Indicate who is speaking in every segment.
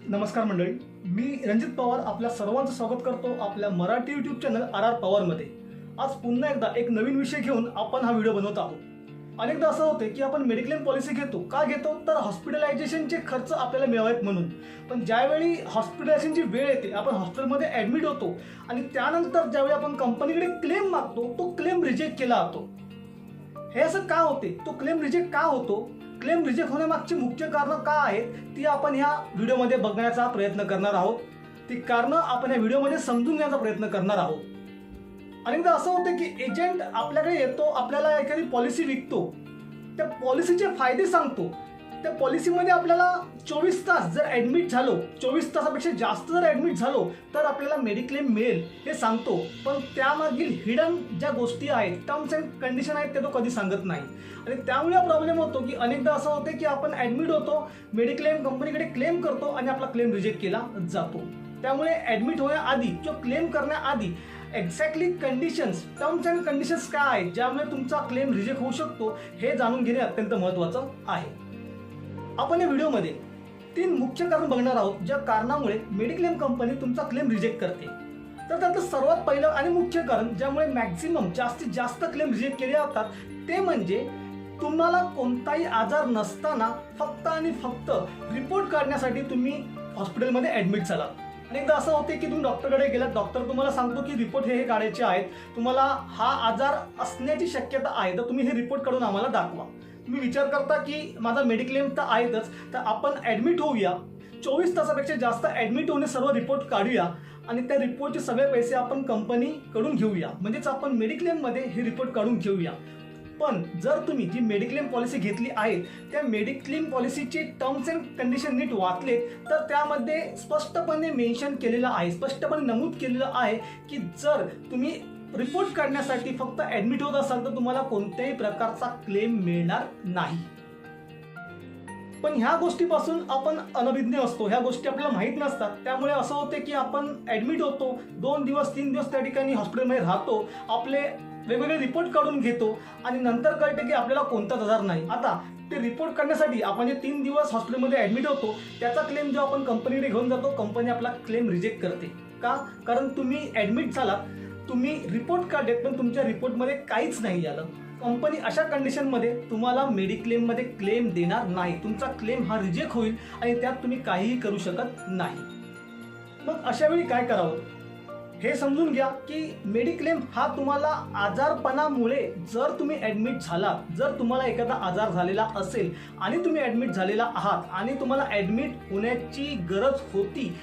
Speaker 1: नमस्कार मंडळी, मी रणजित पवार आपल्या सर्वांचं स्वागत करतो आपल्या मराठी यूट्यूब चॅनल RR पवारमध्ये। आज पुन्हा एकदा एक नवीन विषय घेऊन आपण हा व्हिडिओ बनवत आहोत। अनेकदा असं होते की आपण मेडिक्लेम पॉलिसी घेतो, का घेतो तर हॉस्पिटलायझेशनचे खर्च आपल्याला मिळावेत म्हणून। पण ज्यावेळी हॉस्पिटलायझेशनची वेळ येते, आपण हॉस्पिटलमध्ये ॲडमिट होतो आणि त्यानंतर ज्यावेळी आपण कंपनीकडे क्लेम मागतो, तो क्लेम रिजेक्ट केला जातो। हे असं का होते, तो क्लेम रिजेक्ट का होतो, क्लेम रिजेक्ट होण्यामागची मुख्य कारणं का आहेत, ती आपण ह्या व्हिडिओमध्ये बघण्याचा प्रयत्न करणार आहोत। ती कारणं आपण या व्हिडिओमध्ये समजून घेण्याचा प्रयत्न करणार आहोत। अनेकदा असं होतं की एजंट आपल्याकडे येतो, आपल्याला एखादी पॉलिसी विकतो, त्या पॉलिसीचे फायदे सांगतो। त्या पॉलिसीमध्ये आपल्याला 24 तास जर ॲडमिट झालो, 24 तासापेक्षा जास्त जर ॲडमिट झालो तर आपल्याला मेडिक्लेम मिळेल हे सांगतो। पण त्यामागील हिडन ज्या गोष्टी आहेत, टर्म्स अँड कंडिशन आहेत, ते तो कधी सांगत नाही। आणि त्यामुळे प्रॉब्लेम होतो की अनेकदा असं होते की आपण ॲडमिट होतो, मेडिक्लेम कंपनीकडे क्लेम करतो आणि आपला क्लेम रिजेक्ट केला जातो। त्यामुळे ॲडमिट होण्याआधी किंवा क्लेम करण्याआधी exactly conditions, terms and conditions काय आहेत ज्यामुळे तुमचा क्लेम रिजेक्ट होऊ शकतो, हे जाणून घेणे अत्यंत महत्त्वाचं आहे। आपण या व्हिडिओमध्ये 3 मुख्य कारण बघणार आहोत, ज्या कारणामुळे मेडिक्लेम कंपनी तुमचा क्लेम रिजेक्ट करते। तर त्यातलं सर्वात पहिलं आणि मुख्य कारण ज्यामुळे मॅक्झिमम जास्तीत जास्त क्लेम रिजेक्ट केले जातात, ते म्हणजे तुम्हाला कोणताही आजार नसताना फक्त आणि फक्त रिपोर्ट काढण्यासाठी तुम्ही हॉस्पिटलमध्ये ॲडमिट झाला। अनेकदा असं होते की तुम्ही डॉक्टरकडे गेलात, डॉक्टर तुम्हाला सांगतो की रिपोर्ट हे काढायचे आहेत, तुम्हाला हा आजार असण्याची शक्यता आहे, तर तुम्ही हे रिपोर्ट काढून आम्हाला दाखवा। तुम्ही विचार करता की माझा मेडिक्लेम तर आहेतच, तर आपण ॲडमिट होऊया, 24 तासापेक्षा जास्त ॲडमिट होणे, सर्व रिपोर्ट काढूया आणि त्या रिपोर्टचे सगळे पैसे आपण कंपनीकडून घेऊया, म्हणजेच आपण मेडिक्लेममध्ये हे रिपोर्ट काढून घेऊया। पण जर तुम्ही जी मेडिक्लेम पॉलिसी घेतली आहे, त्या मेडिक्लेम पॉलिसीचे टर्म्स अँड कंडिशन नीट वाचलेत, तर त्यामध्ये स्पष्टपणे मेन्शन केलेलं आहे, स्पष्टपणे नमूद केलेलं आहे की जर तुम्ही रिपोर्ट काढण्यासाठी फक्त ॲडमिट होत असाल तर तुम्हाला कोणत्याही प्रकारचा क्लेम मिळणार नाही। पण ह्या गोष्टीपासून आपण अनभिज्ञ असतो, ह्या गोष्टी आपल्याला माहीत नसतात। त्यामुळे असं होते की आपण ॲडमिट होतो, 2 दिवस 3 दिवस त्या ठिकाणी हॉस्पिटलमध्ये राहतो, आपले वेगवेगळे रिपोर्ट काढून घेतो आणि नंतर कळते की आपल्याला कोणताच आजार नाही। आता ते रिपोर्ट काढण्यासाठी आपण जे 3 दिवस हॉस्पिटलमध्ये ॲडमिट होतो, त्याचा क्लेम जो आपण कंपनीकडे घेऊन जातो, कंपनी आपला क्लेम रिजेक्ट करते। का? कारण तुम्ही ॲडमिट झालात, तुम्ही रिपोर्ट काढलेत, पण तुमच्या रिपोर्टमध्ये काहीच नाही आलं। कंपनी अशा कंडिशनमध्ये तुम्हाला मेडिक्लेममध्ये क्लेम देणार नाही, तुमचा क्लेम हा रिजेक्ट होईल आणि त्यात तुम्ही काहीही करू शकत नाही। मग अशा वेळी काय करावं हे समजून घ्या की मेडिक्लेम हा तुम्हाला आजारपणामुळे जर तुम्ही ॲडमिट झालात, जर तुम्हाला एखादा आजार झालेला असेल आणि तुम्ही ॲडमिट झालेला आहात आणि तुम्हाला ॲडमिट होण्याची गरज होती,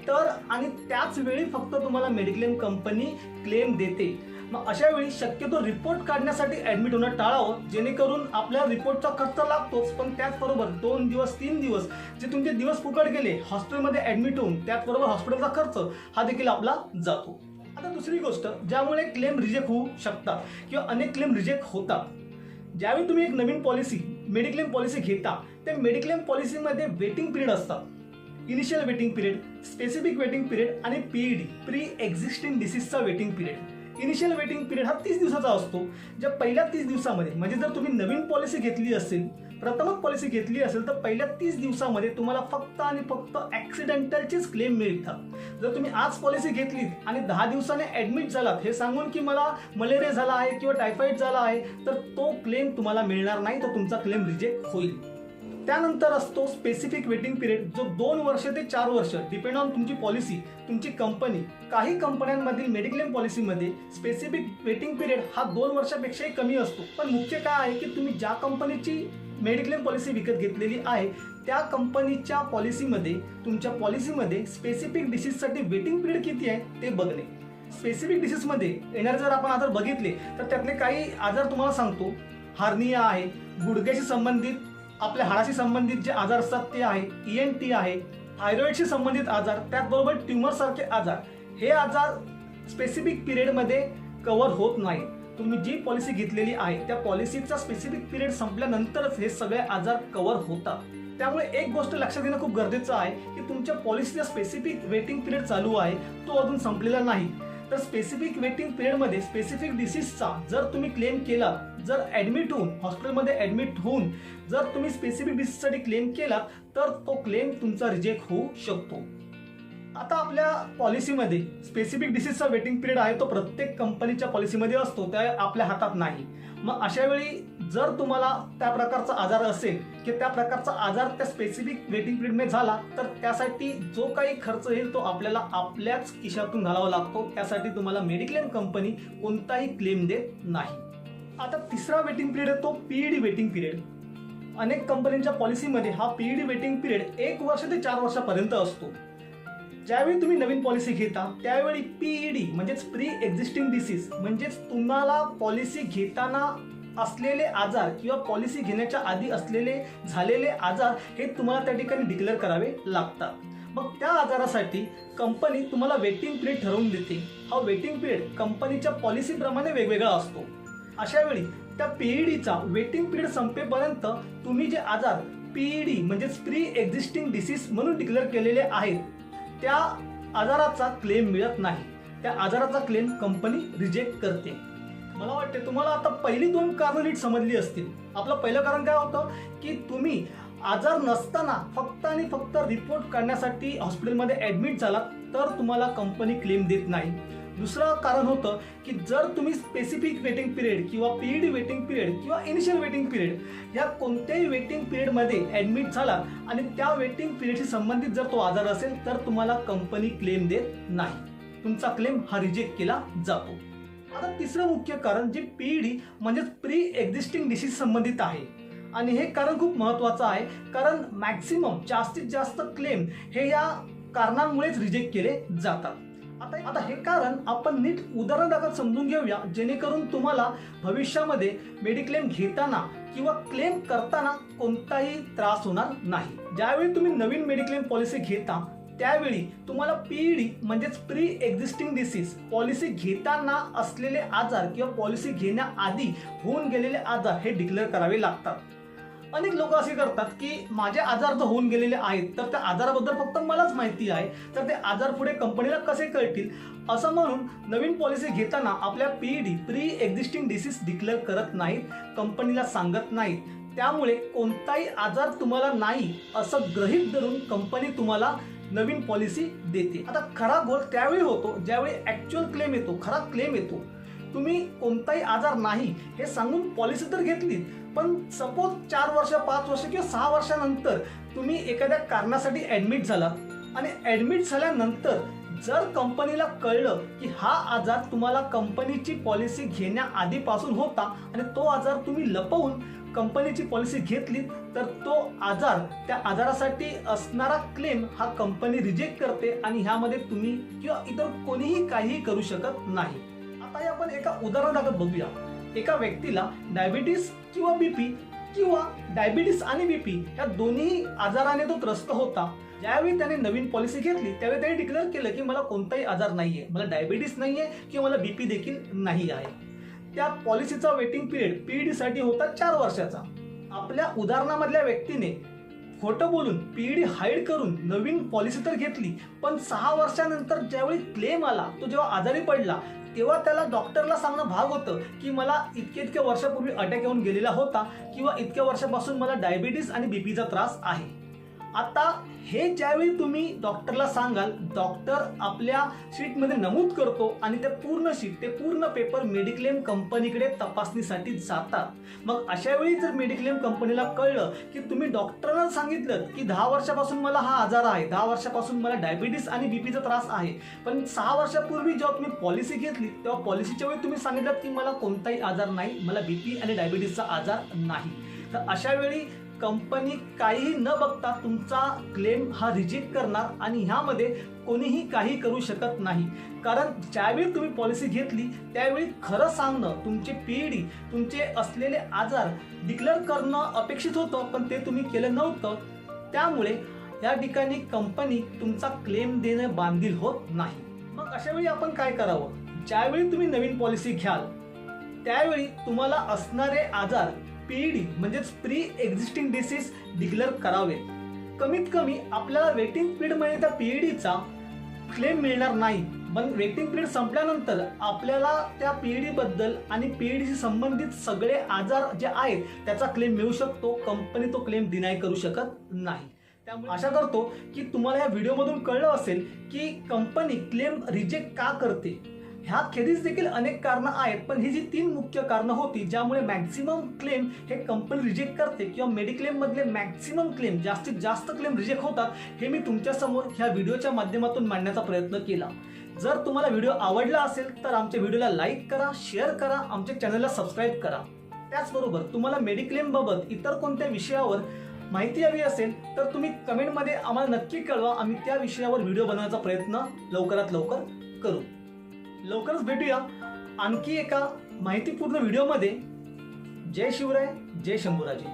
Speaker 1: तर आणि त्याच वेळी फक्त तुम्हाला मेडिक्लेम कंपनी क्लेम देते। मग अशा वेळी शक्यतो रिपोर्ट काढण्यासाठी ॲडमिट होणं टाळावं, जेणेकरून आपल्या रिपोर्टचा खर्च लागतोच, पण त्याचबरोबर 2 दिवस 3 दिवस जे तुमचे दिवस फुकट गेले हॉस्पिटलमध्ये ॲडमिट होऊन, त्याचबरोबर हॉस्पिटलचा खर्च हा देखील आपला जातो। आता दुसरी गोष्ट ज्यामुळे क्लेम रिजेक्ट होऊ शकतात किंवा अनेक क्लेम रिजेक्ट होतात, ज्यावेळी तुम्ही एक नवीन पॉलिसी मेडिक्लेम पॉलिसी घेता, त्या मेडिक्लेम पॉलिसीमध्ये वेटिंग पिरियड असतात, initial waiting period, specific waiting period आणि PED, प्री एक्झिस्टिंग डिसीजचा waiting period. Initial waiting period हा 30 दिवसाचा असतो। ज्या पहिल्या 30 दिवसामध्ये, म्हणजे जर तुम्ही नवीन पॉलिसी घेतली असेल, प्रथमच पॉलिसी घेतली असेल, तर पहिल्या 30 दिवसामध्ये तुम्हाला फक्त आणि फक्त ॲक्सिडेंटलचेच क्लेम मिळतात। जर तुम्ही आज पॉलिसी घेतली आणि 10 दिवसाने ॲडमिट झालात हे सांगून की मला मलेरिया झाला आहे किंवा टायफॉईड झाला आहे, तर तो क्लेम तुम्हाला मिळणार नाही, तो तुमचा क्लेम रिजेक्ट होईल। त्यानंतर असतो स्पेसिफिक वेटिंग पिरियड, जो 2 वर्ष ते 4 वर्ष डिपेंड ऑन तुमची पॉलिसी, तुमची कंपनी। काही कंपन्यांमधील मेडिक्लेम पॉलिसीमध्ये स्पेसिफिक वेटिंग पिरियड हा 2 वर्षापेक्षाही कमी असतो। पण मुख्य काय आहे की तुम्ही ज्या कंपनीची मेडिक्लेम पॉलिसी विकत घेतलेली आहे, त्या कंपनीच्या पॉलिसीमध्ये, तुमच्या पॉलिसीमध्ये स्पेसिफिक डिसीजसाठी वेटिंग पिरियड किती आहे ते बघणे। स्पेसिफिक डिसीजमध्ये येणारे जर आपण आजार बघितले, तर त्यातले काही आजार तुम्हाला सांगतो, हार्निया आहे, गुडघ्याशी संबंधित, आपल्या हाडाशी संबंधित जे आजार असतात ते आहे, ENT आहे, थायरॉइडशी संबंधित आजार, त्याचबरोबर ट्युमरसारखे आजार, हे आजार स्पेसिफिक पिरियडमध्ये कव्हर होत नाही। तुम्ही जी पॉलिसी घेतलेली आहे त्या पॉलिसीचा स्पेसिफिक पिरियड संपल्यानंतरच हे सगळे आजार कव्हर होतात। त्यामुळे एक गोष्ट लक्षात घेणं खूप गरजेचं आहे की तुमच्या पॉलिसीचा स्पेसिफिक वेटिंग पिरियड चालू आहे, तो अजून संपलेला नाही। तर स्पेसिफिक वेटिंग पिरियडमध्ये स्पेसिफिक डिसीजचा जर तुम्ही क्लेम केला, जर ॲडमिट होऊन हॉस्पिटलमध्ये ॲडमिट होऊन जर तुम्ही स्पेसिफिक डिसीजसाठी क्लेम केला तर तो क्लेम तुमचा रिजेक्ट होऊ शकतो. आता आपल्या पॉलिसीमध्ये स्पेसिफिक डिसीजचा वेटिंग पिरियड आहे तो प्रत्येक कंपनीच्या पॉलिसीमध्ये असतो, त्या आपल्या हातात नाही. मग अशा वेळी जर तुम्हाला त्या प्रकारचा आजार असेल की त्या प्रकारचा आजार त्या स्पेसिफिक वेटिंग पिरियडमध्ये झाला तर त्यासाठी जो काही खर्च येईल तो आपल्याला आपल्याच खिशातून घालावा लागतो. त्यासाठी तुम्हाला मेडिक्लेम कंपनी कोणताही क्लेम देत नाही. आता तिसरा वेटिंग पिरियड आहे तो पीईडी वेटिंग पिरियड. अनेक कंपनीच्या पॉलिसीमध्ये हा पीईडी वेटिंग पिरियड 1 वर्ष ते 4 वर्षापर्यंत असतो. ज्यावेळी तुम्ही नवीन पॉलिसी घेता त्यावेळी पीईडी म्हणजेच प्री एक्झिस्टिंग डिसीज म्हणजेच तुम्हाला पॉलिसी घेताना असलेले आजार किंवा पॉलिसी घेण्याच्या आधी असलेले झालेले आजार हे तुम्हाला त्या ठिकाणी डिक्लेअर करावे लागतात. मग त्या आजारासाठी कंपनी तुम्हाला वेटिंग पिरियड ठरवून देते. हा वेटिंग पिरियड कंपनीच्या पॉलिसीप्रमाणे वेगवेगळा असतो. अशा वेळी त्या पीईडीचा वेटिंग पिरियड संपेपर्यंत तुम्ही जे आजार पीईडी म्हणजेच प्री एक्झिस्टिंग डिसीज म्हणून डिक्लेअर केलेले आहेत त्या आजाराचा क्लेम मिळत नाही. त्या आजाराचा क्लेम कंपनी रिजेक्ट करते. मला वाटते तुम्हाला आता पहिली 2 कारणं नीट समजली असतील. आपलं पहिलं कारण काय होतं की तुम्ही आजार नसताना फक्त आणि फक्त रिपोर्ट काढण्यासाठी हॉस्पिटलमध्ये ॲडमिट झाला तर तुम्हाला कंपनी क्लेम देत नाही. दुसरं कारण होतं की जर तुम्ही स्पेसिफिक वेटिंग पिरियड किंवा पीईडी वेटिंग पिरियड किंवा इनिशियल वेटिंग पिरियड या कोणत्याही वेटिंग पिरियडमध्ये ॲडमिट झाला आणि त्या वेटिंग पिरियडशी संबंधित जर तो आजार असेल तर तुम्हाला कंपनी क्लेम देत नाही. तुमचा क्लेम हा रिजेक्ट केला जातो. आता तिसरं मुख्य कारण जे पीईडी म्हणजेच प्री एक्झिस्टिंग डिसीज संबंधित आहे आणि हे कारण खूप महत्त्वाचं आहे कारण मॅक्सिमम जास्तीत जास्त क्लेम हे या कारणांमुळेच रिजेक्ट केले जातात. आता हे कारण आपण नीट उदाहरणादाखल समजून घेऊया जेणेकरून तुम्हाला भविष्यामध्ये मेडिक्लेम घेताना किंवा क्लेम करताना कोणताही त्रास होणार नाही. ज्यावेळी तुम्ही नवीन मेडिक्लेम पॉलिसी घेता त्यावेळी तुम्हाला पीईडी म्हणजेच प्री एक्झिस्टिंग डिसीज पॉलिसी घेताना असलेले आजार किंवा पॉलिसी घेण्याआधी होऊन गेलेले आजार हे डिक्लेअर करावे लागतात. अनेक लोक असे करतात की माझे आजार जर होऊन गेलेले आहेत तर त्या आजाराबद्दल फक्त मलाच माहिती आहे तर ते आजार पुढे कंपनीला कसे कळतील असं म्हणून नवीन पॉलिसी घेताना आपल्या PED pre existing disease declare करत नाहीत, कंपनीला सांगत नाहीत. त्यामुळे कोणताही आजार तुम्हाला नाही असं गृहीत धरून कंपनी तुम्हाला नवीन पॉलिसी देते. आता खरा गोल त्यावेळी होतो ज्यावेळी ॲक्च्युअल क्लेम येतो, खरा क्लेम येतो. तुम्ही कोणताही आजार नाही हे सांगून पॉलिसी तर घेतली पण सपोज 4 वर्ष 5 वर्ष किंवा 6 वर्षानंतर तुम्ही एखाद्या कारणासाठी ॲडमिट झालात आणि ॲडमिट झाल्यानंतर जर कंपनीला कळलं की हा आजार तुम्हाला कंपनीची पॉलिसी घेण्याआधीपासून होता आणि तो आजार तुम्ही लपवून कंपनीची पॉलिसी घेतली तर तो आजार त्या आजारासाठी असणारा क्लेम हा कंपनी रिजेक्ट करते आणि ह्यामध्ये तुम्ही किंवा इतर कोणीही काहीही करू शकत नाही. आता आपण एका उदाहरणादाखल बघूया. एका व्यक्तीला डायबिटीस किंवा बीपी किंवा डायबिटीस आणि बीपी या दोन्ही आजाराने तो त्रस्त होता. ज्यावेळी त्याने नवीन पॉलिसी घेतली त्यावेळी त्याने डिक्लेअर केलं की मला कोणताही आजार नाहीये, मला डायबिटीस नाहीये किंवा मला बीपी देखील नाही आहे. त्या पॉलिसीचा वेटिंग पिरियड पीईडी साठी होता 4 वर्षाचा. आपल्या उदाहरणामधल्या व्यक्तीने खोटं बोलून पीईडी हाईड करून नवीन पॉलिसी तर घेतली पण 6 वर्षानंतर ज्यावेळी क्लेम आला, तो जेव्हा आजारी पडला तेव्हा त्याला डॉक्टरला सांगणं भाग होतं की मला इतक्या वर्षापूर्वी अटॅक येऊन गेलेला होता किंवा इतक्या वर्षापासून मला डायबिटीस आणि बीपीचा त्रास आहे. आता हे ज्यावेळी तुम्ही डॉक्टरला सांगाल डॉक्टर आपल्या शीटमध्ये नमूद करतो आणि ते पूर्ण शीट ते पूर्ण पेपर मेडिक्लेम कंपनीकडे तपासणीसाठी जातात. मग अशा वेळी जर मेडिक्लेम कंपनीला कळलं की तुम्ही डॉक्टरांना सांगितलं की 10 वर्षापासून मला हा आजार आहे, 10 वर्षापासून मला डायबिटीस आणि बीपीचा त्रास आहे पण 6 वर्षापूर्वी जेव्हा तुम्ही पॉलिसी घेतली तेव्हा पॉलिसीच्या वेळी तुम्ही सांगितलं की मला कोणताही आजार नाही, मला बीपी आणि डायबिटीसचा आजार नाही, तर अशा वेळी कंपनी काहीही न बघता तुमचा क्लेम हा रिजेक्ट करणार आणि ह्यामध्ये कोणीही काही करू शकत नाही. कारण ज्यावेळी तुम्ही पॉलिसी घेतली त्यावेळी खरं सांगणं, तुमचे पीईडी, तुमचे असलेले आजार डिक्लेअर करणं अपेक्षित होतं पण ते तुम्ही केलं नव्हतं. त्यामुळे या ठिकाणी कंपनी तुमचा क्लेम देणं बांधील होत नाही. मग अशा वेळी आपण काय करावं? ज्यावेळी तुम्ही नवीन पॉलिसी घ्याल त्यावेळी तुम्हाला असणारे आजार पीईडी म्हणजेच प्री एक्झिस्टिंग डिसीज डिक्लेअर करावे. कमीत कमी आपल्याला वेटिंग पिरियडमध्ये त्या पीईडीचा क्लेम मिळणार नाही. पण वेटिंग पिरियड संपल्यानंतर आपल्याला त्या पीईडी बद्दल आणि पीईडीशी संबंधित सगळे आजार जे आहेत त्याचा क्लेम मिळू शकतो. कंपनी तो क्लेम डिनाय करू शकत नाही. त्यामुळे आशा करतो की तुम्हाला या व्हिडिओमधून कळलं असेल की कंपनी क्लेम रिजेक्ट का करते. ह्या खेरीज देखील अनेक कारणं आहेत, पण ही जी 3 मुख्य कारणं होती ज्यामुळे मॅक्सिमम क्लेम हे कंपनी रिजेक्ट करते किंवा मेडिक्लेम मधले मॅक्सिमम क्लेम जास्तीत जास्त क्लेम रिजेक्ट होतात, हे मी तुमच्यासमोर ह्या व्हिडिओच्या माध्यमातून मांडण्याचा प्रयत्न केला. जर तुम्हाला व्हिडिओ आवडला असेल तर आमच्या व्हिडिओला लाईक करा, शेअर करा, आमच्या चॅनलला सबस्क्राईब करा. त्याचबरोबर तुम्हाला मेडिक्लेम बाबत इतर कोणत्या विषयावर माहिती हवी असेल तर तुम्ही कमेंटमध्ये आम्हाला नक्की कळवा. आम्ही त्या विषयावर व्हिडिओ बनवण्याचा प्रयत्न लवकरात लवकर करू. लवकरच भेटूया आणखी एका माहितीपूर्ण व्हिडिओमध्ये. जय शिवराय, जय शंभूराजे.